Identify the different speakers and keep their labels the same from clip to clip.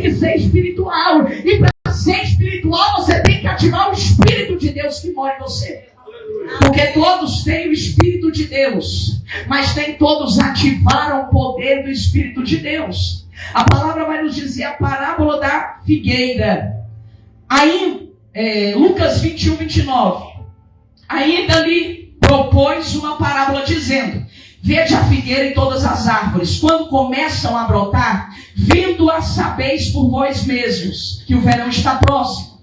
Speaker 1: que ser espiritual. E para ser espiritual, você tem que ativar o Espírito de Deus que mora em você. Porque todos têm o Espírito de Deus, mas nem todos ativaram o poder do Espírito de Deus. A palavra vai nos dizer a parábola da figueira. Aí, Lucas 21, 29. Ainda lhe propôs uma parábola dizendo: vede a figueira e todas as árvores, quando começam a brotar, vindo a sabeis por vós mesmos, que o verão está próximo.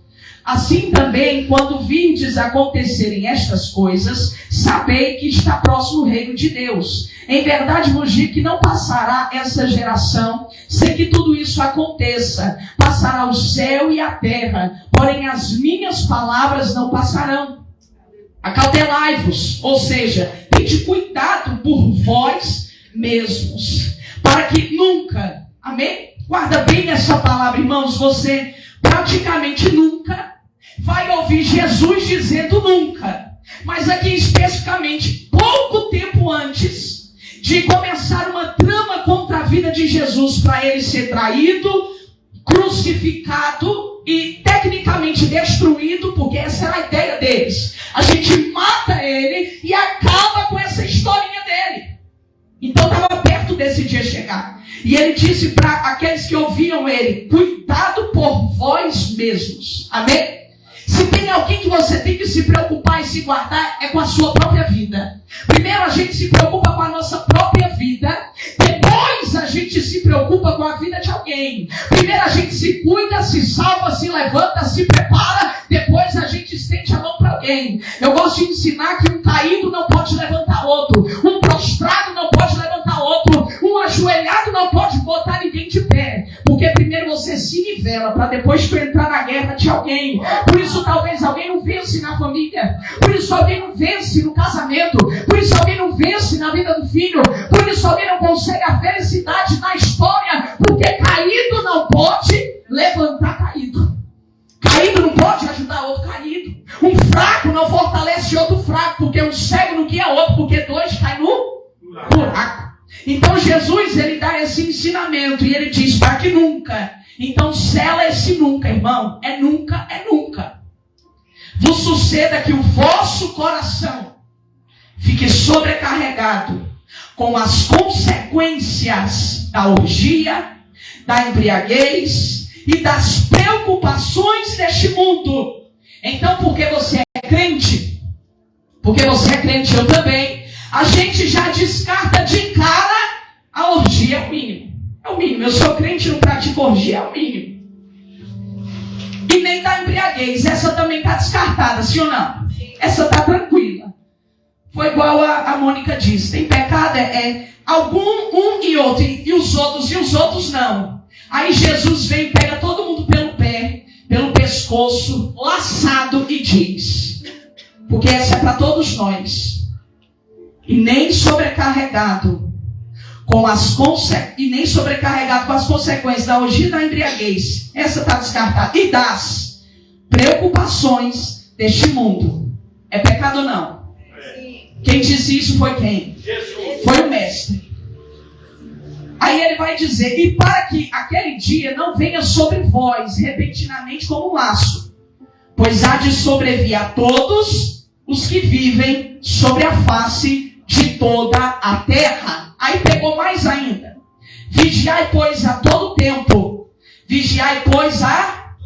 Speaker 1: Assim também, quando virdes acontecerem estas coisas, sabei que está próximo o reino de Deus. Em verdade vos digo que não passará essa geração sem que tudo isso aconteça. Passará o céu e a terra, porém as minhas palavras não passarão. Acautelai-vos, ou seja, tende cuidado por vós mesmos, para que nunca, amém? Guarda bem essa palavra, irmãos, você praticamente nunca vai ouvir Jesus dizendo nunca, mas aqui especificamente, pouco tempo antes de começar uma trama contra a vida de Jesus, para ele ser traído, crucificado e tecnicamente destruído, porque essa era a ideia deles. A gente mata ele e acaba com essa historinha dele. Então estava perto desse dia chegar. E ele disse para aqueles que ouviam ele: cuidado por vós mesmos. Amém? Se tem alguém que você tem que se preocupar e se guardar, é com a sua própria vida. Primeiro a gente se preocupa com a nossa própria vida. Depois a gente se preocupa com a vida de alguém. Primeiro a gente se cuida, se salva, se levanta, se prepara. Depois a gente estende a mão para alguém. Eu gosto de ensinar que um caído não pode levantar outro. Um prostrado não pode levantar outro. Um ajoelhado não pode botar ninguém de pé. Porque primeiro você se nivela para depois tu entrar na guerra de alguém. Por isso talvez alguém não vence na família. Por isso alguém não vence no casamento. Por isso alguém não vence na vida do filho. Por isso alguém não consegue a felicidade na história. Porque caído não pode levantar caído. Caído não pode ajudar outro caído. Um fraco não fortalece outro fraco. Porque um cego não guia outro. Porque dois caem no buraco. Então Jesus, ele dá esse ensinamento. E ele diz: para que nunca. Então sela esse nunca, irmão. É nunca, é nunca. Vos suceda que o vosso coração fique sobrecarregado com as consequências da orgia, da embriaguez e das preocupações deste mundo. Então, porque você é crente, eu também, a gente já descarta de cara a orgia. É o mínimo. É o mínimo. Eu sou crente e não pratico orgia, é o mínimo. E nem da embriaguez. Essa também está descartada, sim ou não? Essa está tranquila. Foi igual a Mônica disse. Tem pecado, um e outro. E os outros não. Aí Jesus vem e pega todo mundo pelo pé, pelo pescoço, laçado e diz: porque essa é para todos nós. E nem sobrecarregado com as consequências da orgia e da embriaguez. Essa está descartada. E das preocupações deste mundo. É pecado ou não? Quem disse isso foi quem? Jesus. Foi o mestre. Aí ele vai dizer: e para que aquele dia não venha sobre vós repentinamente como um laço, pois há de sobrevir a todos os que vivem sobre a face de toda a terra. Aí pegou mais ainda. Vigiai, pois, a todo tempo. Vigiai, pois, a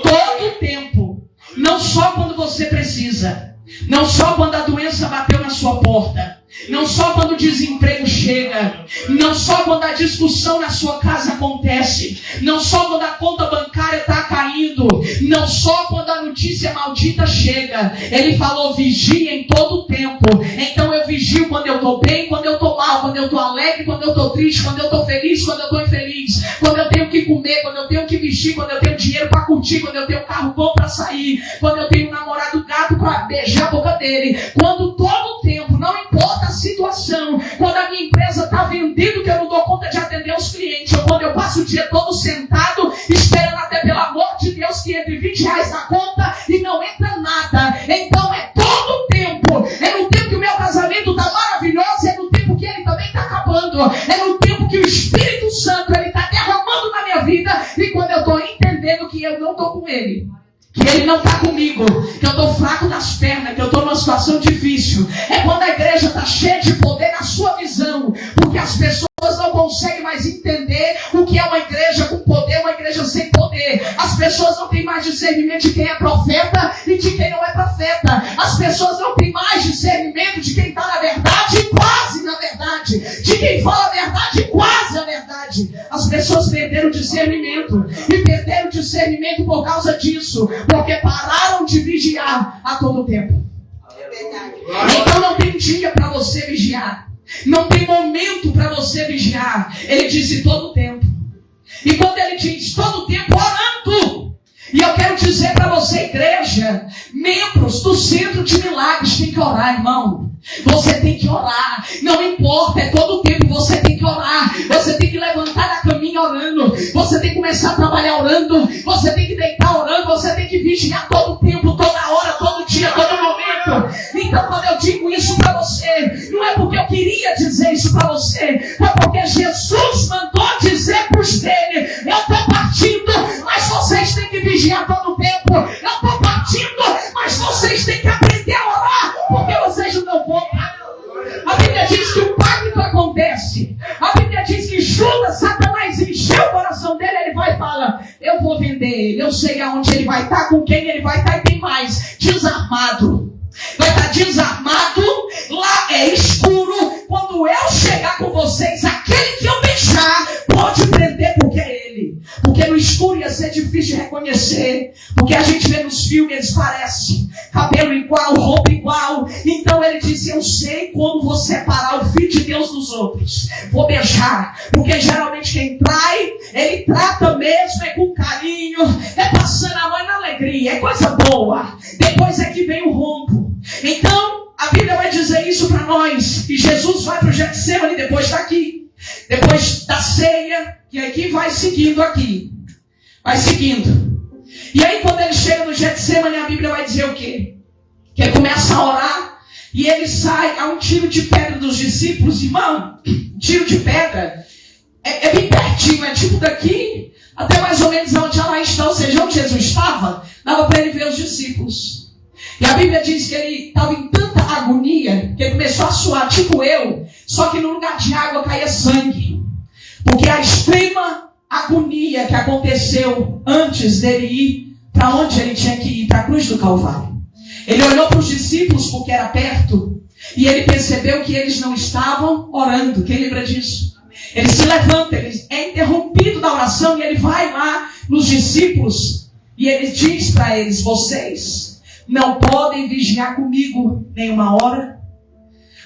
Speaker 1: todo tempo. Não só quando você precisa. Não só quando a doença bateu na sua porta. Não só quando o desemprego chega. Não só quando a discussão na sua casa acontece. Não só quando a conta bancária está caindo. Não só quando a notícia maldita chega. Ele falou: vigia em todo o tempo. Então eu vigio quando eu estou bem, quando eu estou mal, quando eu estou alegre, quando eu estou triste, quando eu estou feliz, quando eu estou infeliz, quando eu tenho que comer, quando eu tenho que vestir, quando eu tenho dinheiro para curtir, quando eu tenho carro bom para sair, quando eu tenho um namorado gato para beijar a boca dele. Quando todo o tempo, não importa a situação, quando a minha empresa está vendendo que eu não dou conta de atender os clientes, ou quando eu passo o dia todo sentado esperando até pelo amor de Deus que entre R$20 na conta e não entra nada. Então é todo o tempo. É no tempo que o meu casamento está maravilhoso, é no tempo que ele também está acabando, é no tempo que o Espírito Santo está derramando na minha vida. E quando eu estou entendendo que eu não estou com ele, que ele não está comigo, que eu estou fraco das pernas, que eu estou numa situação difícil. É quando a igreja está cheia de poder na sua visão, porque as pessoas não conseguem mais entender o que é uma igreja com poder, uma igreja sem poder. As pessoas não têm mais discernimento de quem é profeta e de quem não é profeta. As pessoas não têm mais discernimento de quem está na verdade e quase na verdade, de quem fala a verdade e quase a verdade. As pessoas perderam o discernimento, e perderam o discernimento por causa disso, porque pararam de vigiar a todo tempo. Então não tem dia para você vigiar, não tem momento para você vigiar. Ele disse todo tempo. E quando ele diz todo tempo, orando. E eu quero dizer para você, igreja, membros do Centro de Milagres, tem que orar, irmão. Você tem que orar. Não importa, é todo tempo você tem que orar. Você tem que levantar da caminha orando. Você tem que começar a trabalhar orando. Você tem que deitar orando. Você tem que vigiar todo tempo, toda hora, todo dia, todo momento. Então quando eu digo isso para você, não é porque eu queria dizer isso para você, é porque Jesus mandou dizer para os dele: eu estou partindo, mas vocês têm que vigiar todo tempo. Eu estou partindo, mas vocês têm que aprender a orar, porque vocês não dão conta. A Bíblia diz que o pacto acontece. A Bíblia diz que Judas, Satanás encheu o coração dele. Ele vai e fala: eu vou vender ele, eu sei aonde ele vai estar, com quem ele vai estar, e tem mais, desarmado. Vai estar desarmado, lá é escuro. Quando eu chegar com vocês, aquele que eu deixar pode prender, porque é ele. Porque no escuro ia ser difícil de reconhecer, porque a gente vê nos filmes, eles parecem cabelo igual, roupa igual. Então ele disse: eu sei como vou separar o Filho de Deus dos outros. Vou beijar, porque geralmente quem trai, ele trata mesmo, é com carinho, é passando a mão na alegria, é coisa boa. Depois é que vem o rombo. Então a Bíblia vai dizer isso para nós. E Jesus vai para o Getsemane depois daqui, depois da ceia, e aqui vai seguindo aqui, vai seguindo. E aí quando ele chega no Getsemane, a Bíblia vai dizer o quê? Que ele começa a orar, e ele sai a um tiro de pedra dos discípulos. Irmão, tiro de pedra é bem pertinho, é tipo daqui até mais ou menos onde ela está, ou seja, onde Jesus estava, dava para ele ver os discípulos. E a Bíblia diz que ele estava em tanta agonia que ele começou a suar, tipo eu, só que no lugar de água caía sangue. Porque a extrema agonia que aconteceu antes dele ir para onde ele tinha que ir, para a cruz do Calvário. Ele olhou para os discípulos porque era perto, e ele percebeu que eles não estavam orando. Quem lembra disso? Ele se levanta, ele é interrompido da oração, e ele vai lá nos discípulos, e ele diz para eles: vocês não podem vigiar comigo nenhuma hora?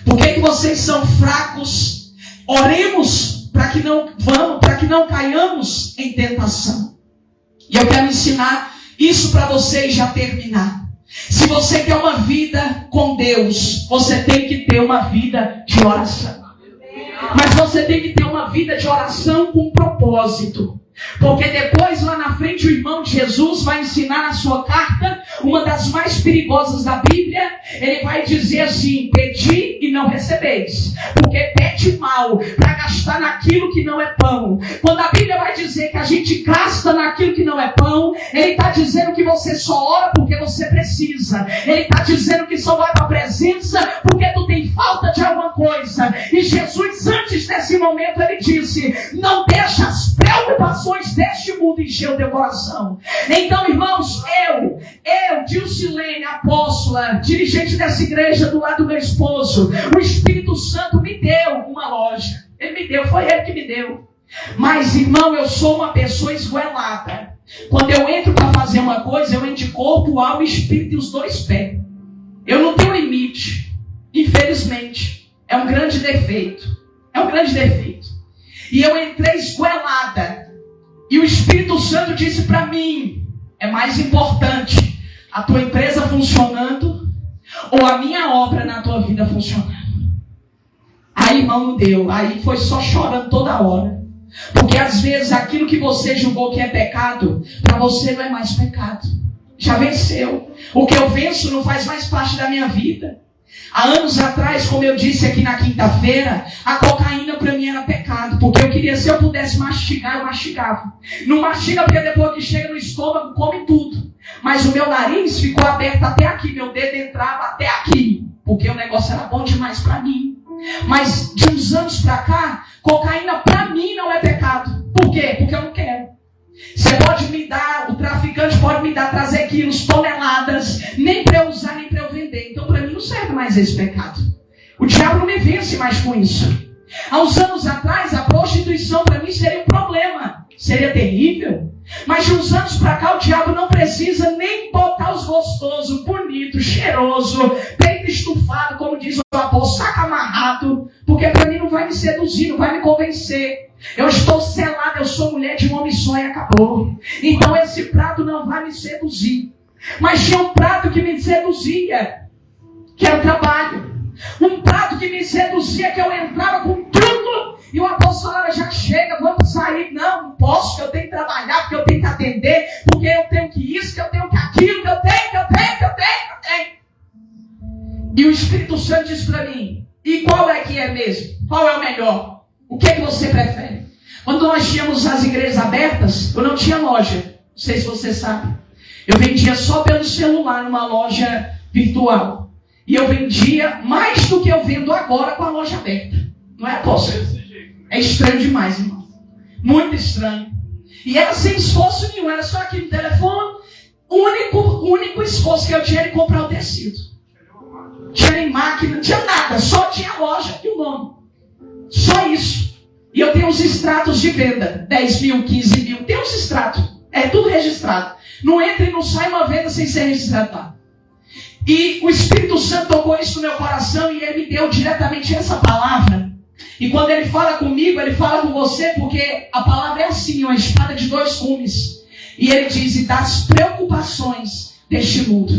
Speaker 1: Por que vocês são fracos? Oremos para que não caiamos em tentação. E eu quero ensinar isso para vocês já terminar. Se você quer uma vida com Deus, você tem que ter uma vida de oração. Mas você tem que ter uma vida de oração com propósito. Porque depois, lá na frente, o irmão de Jesus vai ensinar na sua carta, uma das mais perigosas da Bíblia. Ele vai dizer assim: pedi e não recebeis, porque pede mal para gastar naquilo que não é pão. Quando a Bíblia vai dizer que a gente gasta naquilo que não é pão, ele está dizendo que você só ora porque você precisa. Ele está dizendo que só vai para a presença porque tu tem falta de alguma coisa. E Jesus, antes desse momento, ele disse: não deixa as preocupações deste mundo encher o teu coração. Então, irmãos, eu, Dilcilene, apóstola, dirigente dessa igreja do lado do meu esposo, o Espírito Santo me deu uma loja. Ele me deu, foi ele que me deu. Mas, irmão, eu sou uma pessoa esgoelada. Quando eu entro para fazer uma coisa, eu entro de corpo, alma e espírito e os dois pés. Eu não tenho limite. Infelizmente. É um grande defeito. É um grande defeito. E eu entrei esgoelada. E o Espírito Santo disse para mim: é mais importante a tua empresa funcionando ou a minha obra na tua vida funcionando? Aí, irmão, não deu. Aí foi só chorando toda hora. Porque às vezes aquilo que você julgou que é pecado, para você não é mais pecado. Já venceu. O que eu venço não faz mais parte da minha vida. Há anos atrás, como eu disse aqui na quinta-feira, a cocaína para mim era pecado, porque eu queria, se eu pudesse mastigar, eu mastigava. Não mastiga porque depois que chega no estômago, come tudo. Mas o meu nariz ficou aberto até aqui, meu dedo entrava até aqui, porque o negócio era bom demais para mim. Mas de uns anos para cá, cocaína para mim não é pecado. Por quê? Porque eu não quero. Você pode me dar, o traficante pode me dar, trazer quilos, toneladas, nem para eu usar, nem para eu vender. Então para mim não serve mais esse pecado. O diabo não me vence mais com isso. Há uns anos atrás, a prostituição para mim seria um problema. Seria terrível. Mas de uns anos para cá, o diabo não precisa nem botar os gostosos, bonito, cheiroso, peito estufado, como diz o apóstolo, saca amarrado, porque para mim não vai me seduzir, não vai me convencer. Eu estou selada, eu sou mulher de um homem só e acabou. Então esse prato não vai me seduzir. Mas tinha um prato que me seduzia, que era o trabalho. Um prato que me seduzia, que eu entrava com tudo. E o apóstolo falava, já chega, vamos sair. Não posso, que eu tenho que trabalhar, porque eu tenho que atender, porque eu tenho que isso, que eu tenho que aquilo, que eu tenho. E o Espírito Santo diz para mim, e qual é que é mesmo? Qual é o melhor? O que é que você prefere? Quando nós tínhamos as igrejas abertas, eu não tinha loja. Não sei se você sabe. Eu vendia só pelo celular, numa loja virtual. E eu vendia mais do que eu vendo agora com a loja aberta. Não é, apóstolo? É estranho demais, irmão. Muito estranho. E era sem esforço nenhum. Era só aqui no telefone. O único esforço que eu tinha era comprar o tecido. Tinha nem máquina, não tinha nada. Só tinha a loja e o nome. Só isso. E eu tenho os extratos de venda. 10 mil, 15 mil. Tem os extratos. É tudo registrado. Não entra e não sai uma venda sem ser registrado lá. E o Espírito Santo tocou isso no meu coração e ele me deu diretamente essa palavra. E quando ele fala comigo, ele fala com você, porque a palavra é assim, uma espada de dois gumes. E ele diz, e das preocupações deste mundo.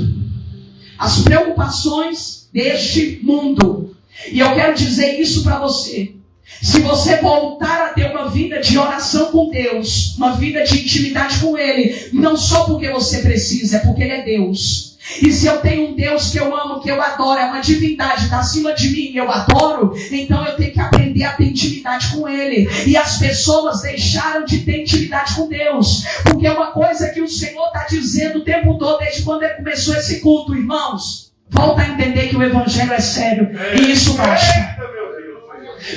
Speaker 1: As preocupações deste mundo. E eu quero dizer isso para você. Se você voltar a ter uma vida de oração com Deus, uma vida de intimidade com Ele, não só porque você precisa, é porque Ele é Deus. E se eu tenho um Deus que eu amo, que eu adoro, é uma divindade, está acima de mim e eu adoro, então eu tenho que aprender a ter intimidade com Ele. E as pessoas deixaram de ter intimidade com Deus, porque é uma coisa que o Senhor está dizendo o tempo todo, desde quando Ele começou esse culto, irmãos. Volta a entender que o Evangelho é sério, e isso basta.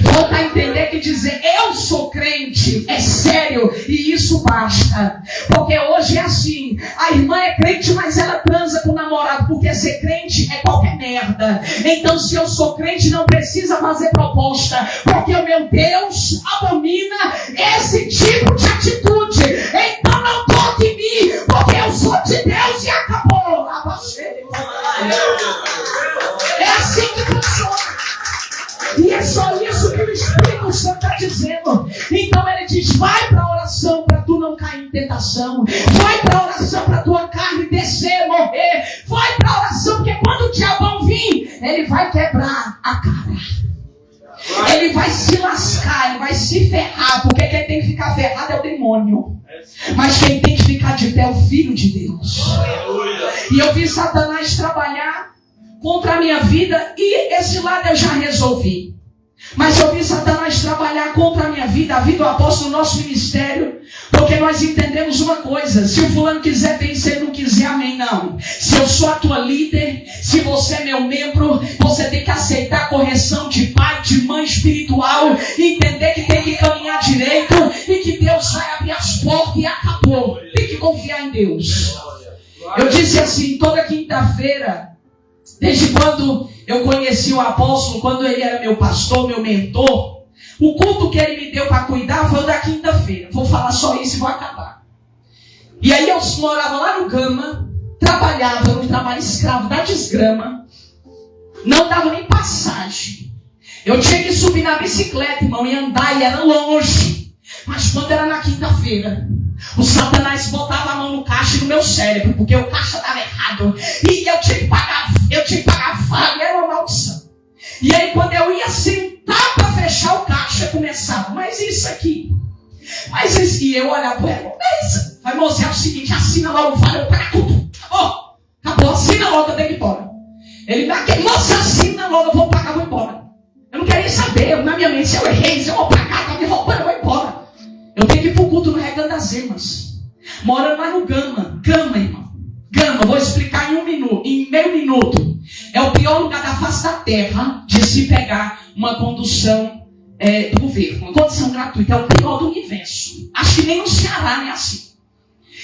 Speaker 1: Volta a entender que dizer eu sou crente é sério e isso basta. Porque hoje é assim, a irmã é crente, mas ela transa com o namorado, porque ser crente é qualquer merda. Então se eu sou crente não precisa fazer proposta, porque o meu Deus abomina esse tipo de atitude. Então não toque em mim, porque eu sou de Deus e acabou. É assim que funciona. E é só isso que o Espírito Santo está dizendo. Então ele diz, vai para a oração para tu não cair em tentação. Vai para a oração para tua carne descer, morrer. Vai para a oração, porque quando o diabão vir, ele vai quebrar a cara. Ele vai se lascar, ele vai se ferrar. Porque quem tem que ficar ferrado é o demônio. Mas quem tem que ficar de pé é o Filho de Deus. E eu vi Satanás trabalhar contra a minha vida, e esse lado eu já resolvi. Mas eu vi Satanás trabalhar contra a minha vida, a vida do apóstolo, no nosso ministério, porque nós entendemos uma coisa: se o fulano quiser bem, se ele não quiser, amém, não. Se eu sou a tua líder, se você é meu membro, você tem que aceitar a correção de pai, de mãe espiritual, entender que tem que caminhar direito, e que Deus vai abrir as portas e acabou. Tem que confiar em Deus. Eu disse assim, toda quinta-feira, desde quando eu conheci o apóstolo, quando ele era meu pastor, meu mentor, o culto que ele me deu para cuidar foi o da quinta-feira. Vou falar só isso e vou acabar. E aí eu morava lá no Gama, trabalhava no trabalho escravo da desgrama, não dava nem passagem. Eu tinha que subir na bicicleta, irmão, e andar, e era longe. Mas quando era na quinta-feira, o Satanás botava a mão no caixa e no meu cérebro, porque o caixa estava errado. E eu tinha que pagar vaga, era uma maldição. E aí quando eu ia sentar para fechar o caixa, começava, mas isso aqui, mas isso aqui, eu olhava para ela, mas vai mostrar o seguinte, assina logo, vai, eu pago tudo. Acabou, assina logo, eu tenho que ir embora. Ele vai que moça assassina, logo eu vou pagar, vou embora. Eu não quero nem saber, na minha mente, se eu errei, se eu vou pagar, tá me roubando, eu vou embora. Eu tenho que ir pro culto no Recanto das Emas. Morando lá no Gama, irmão. Gama, vou explicar em meio minuto. É o pior lugar da face da terra de se pegar uma condução do governo, uma condução gratuita. É o pior do universo. Acho que nem no Ceará não é assim.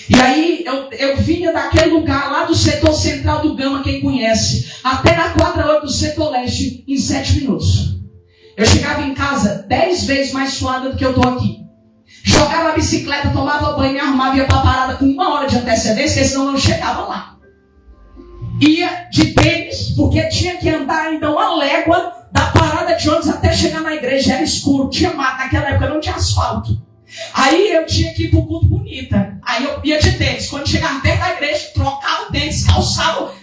Speaker 1: E aí eu vinha daquele lugar lá do setor central do Gama, quem conhece, até na quadra 8 do setor leste em 7 minutos. Eu chegava em casa 10 vezes mais suada do que eu estou aqui. Jogava a bicicleta, tomava banho, me arrumava e ia para a parada com 1 hora de antecedência, porque senão eu não chegava lá. Ia de tênis, porque tinha que andar ainda 1 légua da parada de ônibus até chegar na igreja. Era escuro, tinha mato, naquela época não tinha asfalto. Aí eu tinha que ir pro culto bonita. Aí eu ia de tênis. Quando chegava perto da igreja, trocava o tênis, calçava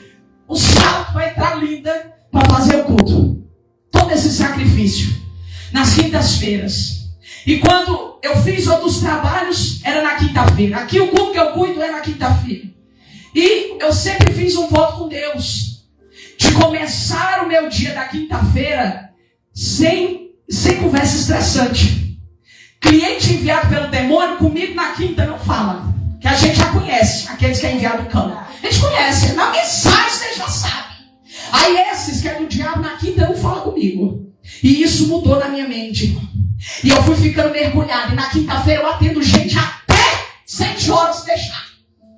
Speaker 1: o salto para entrar linda para fazer o culto. Todo esse sacrifício nas quintas-feiras. E quando eu fiz outros trabalhos, era na quinta-feira. Aqui o culto que eu cuido é na quinta-feira. E eu sempre fiz um voto com Deus de começar o meu dia da quinta-feira sem conversa estressante. Cliente enviado pelo demônio, comigo na quinta não fala. Que a gente já conhece, aqueles que é enviado do campo. A gente conhece, na mensagem você já sabe. Aí esses que é do diabo na quinta não falam comigo. E isso mudou na minha mente. E eu fui ficando mergulhado. E na quinta-feira eu atendo gente até 7 horas se deixar.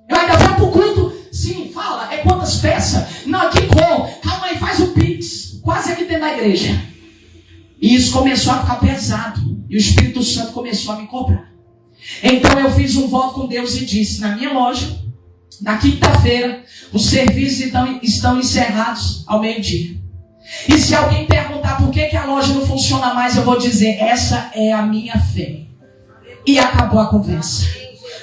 Speaker 1: Eu ainda vou pro culto. Sim, fala, é quantas peças? Não, que cor? Calma aí, faz o pix. Quase aqui dentro da igreja. E isso começou a ficar pesado. E o Espírito Santo começou a me cobrar. Então eu fiz um voto com Deus e disse: na minha loja, na quinta-feira, os serviços estão encerrados ao meio-dia. E se alguém perguntar por que a loja não funciona mais, eu vou dizer: essa é a minha fé. E acabou a conversa.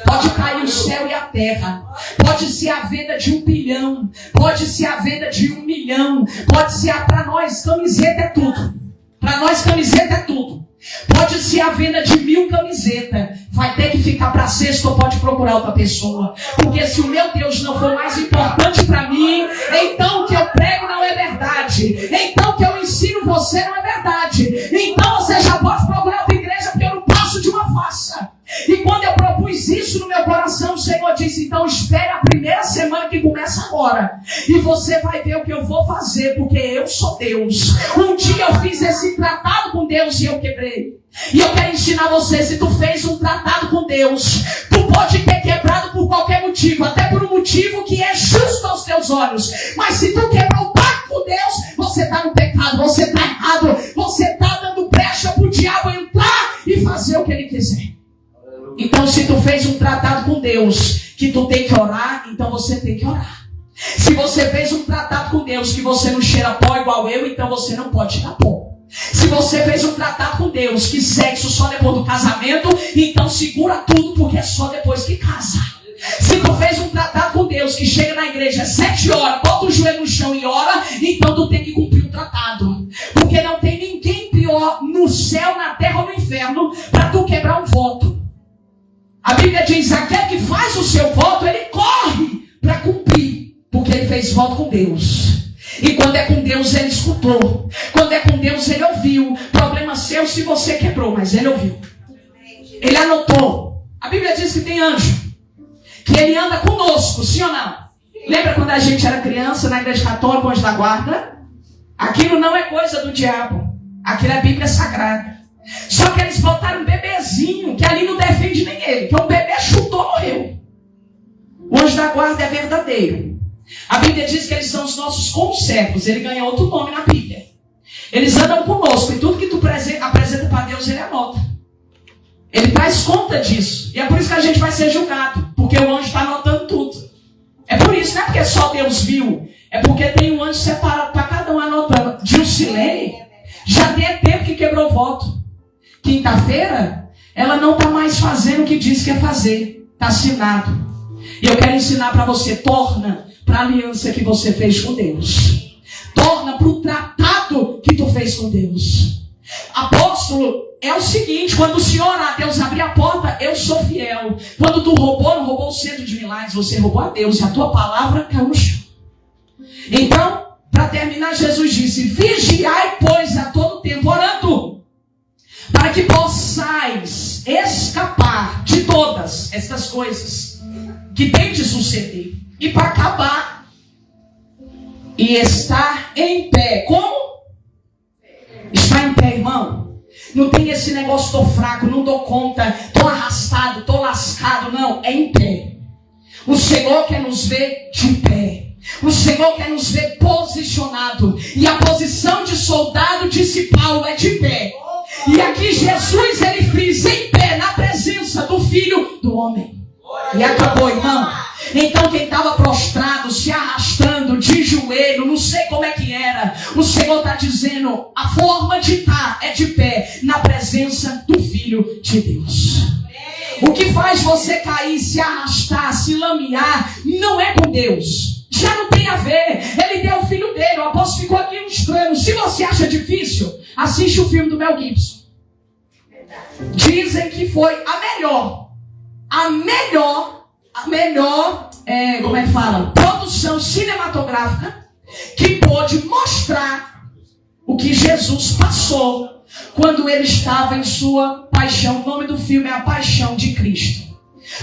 Speaker 1: Pode cair o céu e a terra. Pode ser a venda de 1 bilhão. Pode ser a venda de 1 milhão. Pode ser para nós camiseta é tudo. Para nós camiseta é tudo. Pode ser a venda de 1000 camisetas. Vai ter que ficar para sexta ou pode procurar outra pessoa. Porque se o meu Deus não for mais importante para mim, então o que eu prego não é verdade. Então o que eu ensino você não é verdade. Então você já pode procurar outra igreja, porque eu não passo de uma farsa. E quando eu propus isso no meu coração, o Senhor disse: então espere a primeira semana que começa agora. E você vai ver o que eu vou fazer, porque eu sou Deus. Um dia eu fiz esse tratado com Deus e eu quebrei. E eu quero ensinar você: se tu fez um tratado com Deus, tu pode ter quebrado por qualquer motivo, até por um motivo que é justo aos teus olhos. Mas se tu quebrou o pacto com Deus, você está no pecado, você está errado, você está dando brecha para o diabo entrar e fazer o que ele quiser. Então, se tu fez um tratado com Deus que tu tem que orar, então você tem que orar. Se você fez um tratado com Deus que você não cheira pó igual eu, então você não pode cheirar pó. Se você fez um tratado com Deus que sexo só depois do casamento, então segura tudo, porque é só depois que casa. Se tu fez um tratado com Deus que chega na igreja às 7 horas, bota o joelho no chão e ora, então tu tem que cumprir o tratado. Porque não tem ninguém pior no céu, na terra ou no inferno para tu quebrar um voto. A Bíblia diz: aquele que faz o seu voto, ele corre para cumprir, porque ele fez voto com Deus. E quando é com Deus, ele escutou. Quando é com Deus, ele ouviu. Problema seu se você quebrou, mas ele ouviu. Ele anotou. A Bíblia diz que tem anjo, que ele anda conosco, sim ou não? Lembra quando a gente era criança na igreja católica, anjo da guarda? Aquilo não é coisa do diabo. Aquilo é Bíblia sagrada. Só que eles botaram um bebezinho, que ali não defende nem ele, que um bebê chutou, morreu. O anjo da guarda é verdadeiro. A Bíblia diz que eles são os nossos conservos. Ele ganha outro nome na Bíblia. Eles andam conosco, e tudo que tu apresenta para Deus, ele anota. Ele traz conta disso. E é por isso que a gente vai ser julgado, porque o anjo está anotando tudo. É por isso, não é porque só Deus viu, é porque tem um anjo separado para cada um anotando. Dilcilene já tem tempo que quebrou o voto. Quinta-feira, ela não está mais fazendo o que disse que ia fazer. Está assinado. E eu quero ensinar para você: torna para a aliança que você fez com Deus. Torna para o tratado que tu fez com Deus. Apóstolo, é o seguinte: quando o Senhor, a Deus, abrir a porta, eu sou fiel. Quando tu roubou, não roubou o centro de milagres, você roubou a Deus, e a tua palavra caiu no chão. Então, para para terminar, Jesus disse: vigiai, pois, a todo tempo orando, para que possais escapar de todas estas coisas que tem de suceder, e para acabar e estar em pé. Como? Está em pé, irmão. Não tem esse negócio, tô fraco, não dou conta, tô arrastado, tô lascado. Não, é em pé. O Senhor quer nos ver de pé. O Senhor quer nos ver posicionado. E a posição de soldado, disse Paulo, é de pé. E aqui Jesus, ele frisa em pé, na presença do Filho do Homem. E acabou, irmão. Então quem estava prostrado, se arrastando, de joelho, não sei como é que era, o Senhor está dizendo, a forma de estar é de pé, na presença do Filho de Deus. O que faz você cair, se arrastar, se lamear, não é com Deus. Já não tem a ver. Ele deu o Filho dele. O apóstolo ficou aqui ilustrando. Se você acha difícil, assiste o filme do Mel Gibson. Dizem que foi a melhor, como é que fala? Produção cinematográfica que pôde mostrar o que Jesus passou quando ele estava em sua paixão. O nome do filme é A Paixão de Cristo.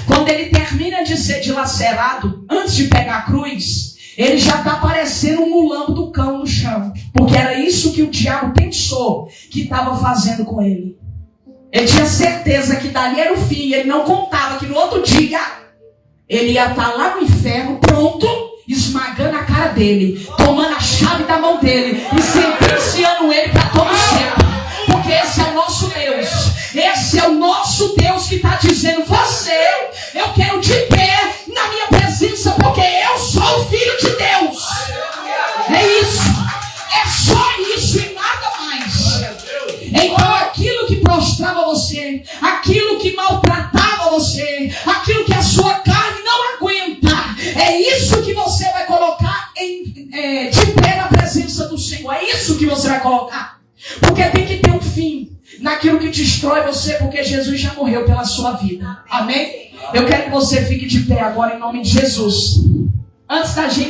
Speaker 1: Quando ele termina de ser dilacerado, antes de pegar a cruz, ele já está parecendo um mulambo do cão no chão. Porque era isso que o diabo pensou que estava fazendo com ele. Ele tinha certeza que dali era o fim. Ele não contava que no outro dia ele ia estar lá no inferno, pronto, esmagando a cara dele, tomando a chave da mão dele e sentenciando ele para todo sempre. Porque esse é o nosso Deus. Esse é o nosso Deus que está dizendo: você, eu quero de pé na minha presença, porque eu sou o Filho de Deus. É isso. É só isso e nada mais. Então aquilo que prostrava você, aquilo que maltratava você, aquilo que a sua carne não aguenta, é isso que você vai colocar de pé na presença do Senhor. É isso que você vai colocar. Porque tem que ter um fim naquilo que destrói você, porque Jesus já morreu pela sua vida. Amém? Eu quero que você fique de pé agora em nome de Jesus. Antes da gente